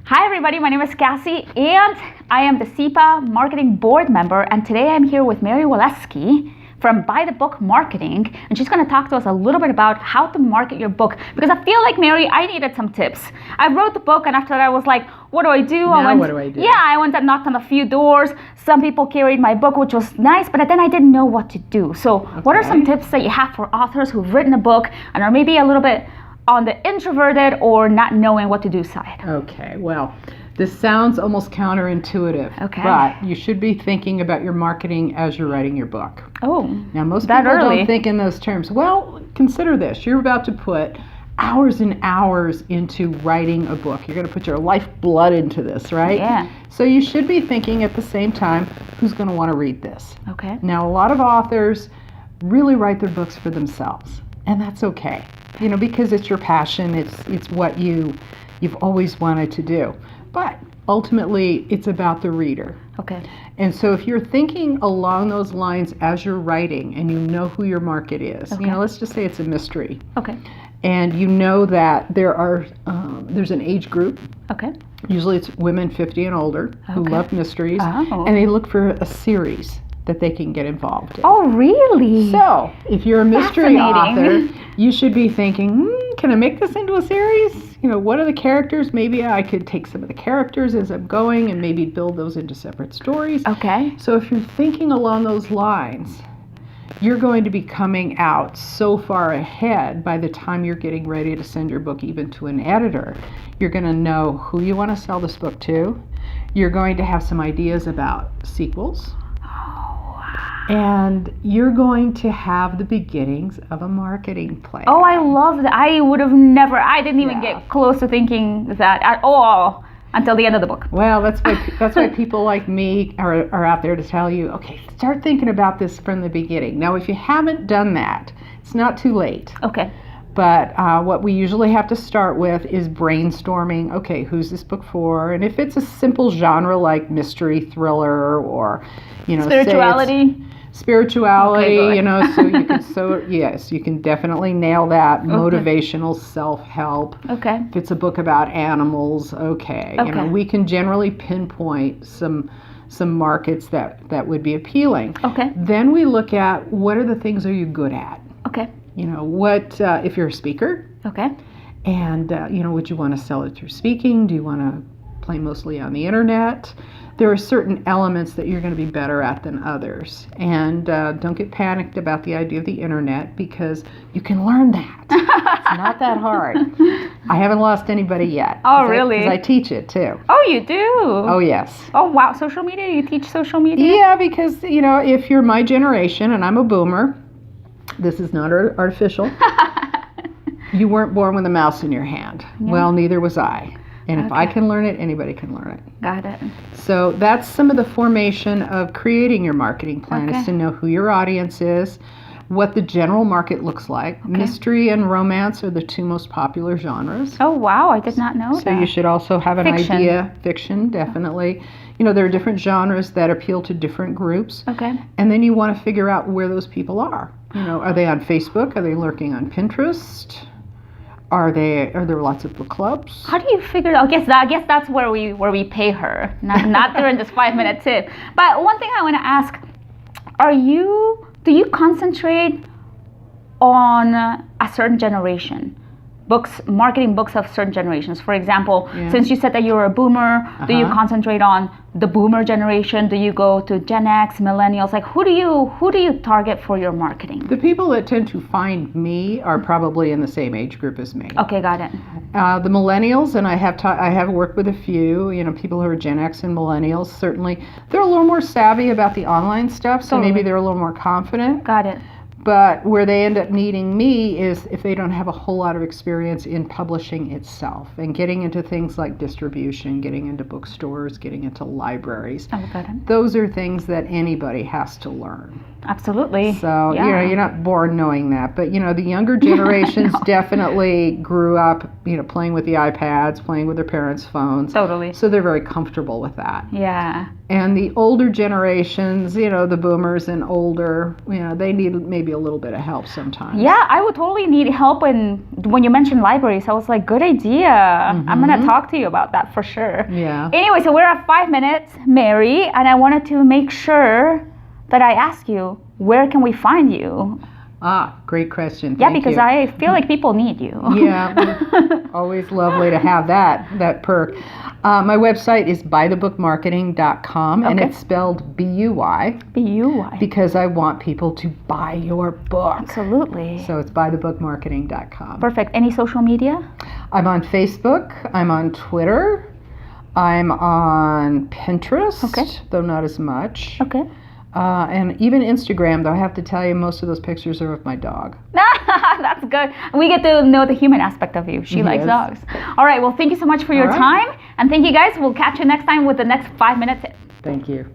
Hi everybody, my name is Cassie and I am the CIPA marketing board member, and today I'm here with Mary Walewski from By the Book Marketing, and she's going to talk to us a little bit about how to market your book, because I feel like, Mary, I needed some tips. I wrote the book and after that I was like, what do I do? What do I do? Yeah, I went and knocked on a few doors. Some people carried my book, which was nice, but then I didn't know what to do. So what are some tips that you have for authors who've written a book and are maybe a little bit on the introverted or not knowing what to do side? Okay, well, this sounds almost counterintuitive, Okay. but you should be thinking about your marketing as you're writing your book. Oh, Now, most that people early? don't think in those terms. Well, consider this. You're about to put hours and hours into writing a book. You're going to put your lifeblood into this, right? Yeah. So you should be thinking at the same time, who's going to want to read this? Okay. Now, a lot of authors really write their books for themselves, and that's okay. You know, because it's your passion, it's what you've always wanted to do. But ultimately, it's about the reader. Okay. And so if you're thinking along those lines as you're writing and you know who your market is, Okay. you know, let's just say it's a mystery. Okay. And you know that there's an age group. Okay. Usually it's women 50 and older who Okay. love mysteries. Oh. And they look for a series that they can get involved in. Oh, really? So, if you're a mystery author, Fascinating. you should be thinking, can I make this into a series? You know, what are the characters? Maybe I could take some of the characters as I'm going and maybe build those into separate stories. Okay. So, if you're thinking along those lines, you're going to be coming out so far ahead by the time you're getting ready to send your book even to an editor. You're going to know who you want to sell this book to. You're going to have some ideas about sequels. And you're going to have the beginnings of a marketing plan. Oh, I love that. I didn't even get close to thinking that at all until the end of the book. Well, that's why people like me are out there to tell you, okay, start thinking about this from the beginning. Now, if you haven't done that, it's not too late. Okay. But what we usually have to start with is brainstorming, okay, who's this book for? And if it's a simple genre like mystery, thriller, or, you know, spirituality, Okay, you know, yes, you can definitely nail that. Motivational self-help. Okay. If it's a book about animals, okay. You know, we can generally pinpoint some markets that would be appealing. Okay. Then we look at what are the things are you good at? Okay. You know, what if you're a speaker? Okay. And, you know, would you want to sell it through speaking? Do you want to play mostly on the internet? There are certain elements that you're going to be better at than others. And don't get panicked about the idea of the internet, because you can learn that. It's not that hard. I haven't lost anybody yet. Oh, really? Because I teach it too. Oh, you do? Oh, yes. Oh, wow. Social media? You teach social media? Yeah, because, you know, if you're my generation and I'm a boomer, this is not artificial. You weren't born with a mouse in your hand. Yeah. Well, neither was I. And if I can learn it, anybody can learn it. Got it. So that's some of the formation of creating your marketing plan, is to know who your audience is, what the general market looks like. Mystery and romance are the two most popular genres. Oh, wow. I did not know that. So you should also have an idea. Fiction, definitely. You know, there are different genres that appeal to different groups. Okay. And then you want to figure out where those people are. You know, are they on Facebook? Are they lurking on Pinterest? Are there lots of book clubs? How do you figure? I guess that's where we pay her, not during this 5-minute tip. But one thing I want to ask: do you concentrate on a certain generation? Marketing books of certain generations. For example, since you said that you're a boomer, do you concentrate on the boomer generation? Do you go to Gen X, millennials? Like, who do you target for your marketing? The people that tend to find me are probably in the same age group as me. Okay, got it. The millennials, and I have worked with a few, you know, people who are Gen X and millennials. Certainly, they're a little more savvy about the online stuff, so maybe they're a little more confident. Got it. But where they end up needing me is if they don't have a whole lot of experience in publishing itself and getting into things like distribution, getting into bookstores, getting into libraries. Oh, got it. Those are things that anybody has to learn. Absolutely. So, you know, you're not born knowing that. But, you know, the younger generations definitely grew up, you know, playing with the iPads, playing with their parents' phones. Totally. So they're very comfortable with that. Yeah. And the older generations, the boomers and older, they need maybe a little bit of help sometimes. Yeah, I would totally need help when you mentioned libraries. I was like, good idea. I'm going to talk to you about that for sure. Yeah. Anyway, so we're at 5 minutes, Mary, and I wanted to make sure that I ask you, where can we find you? Great question. Yeah, Thank because you. I feel like people need you. Yeah, always lovely to have that perk. My website is buythebookmarketing.com, and it's spelled B-U-Y. B-U-Y. Because I want people to buy your book. Absolutely. So it's buythebookmarketing.com. Perfect. Any social media? I'm on Facebook. I'm on Twitter. I'm on Pinterest, though not as much. Okay. And even Instagram, though I have to tell you, most of those pictures are of my dog. That's good. We get to know the human aspect of you. She likes dogs. All right. Well, thank you so much for your time. And thank you guys. We'll catch you next time with the next 5 minute tip. Thank you.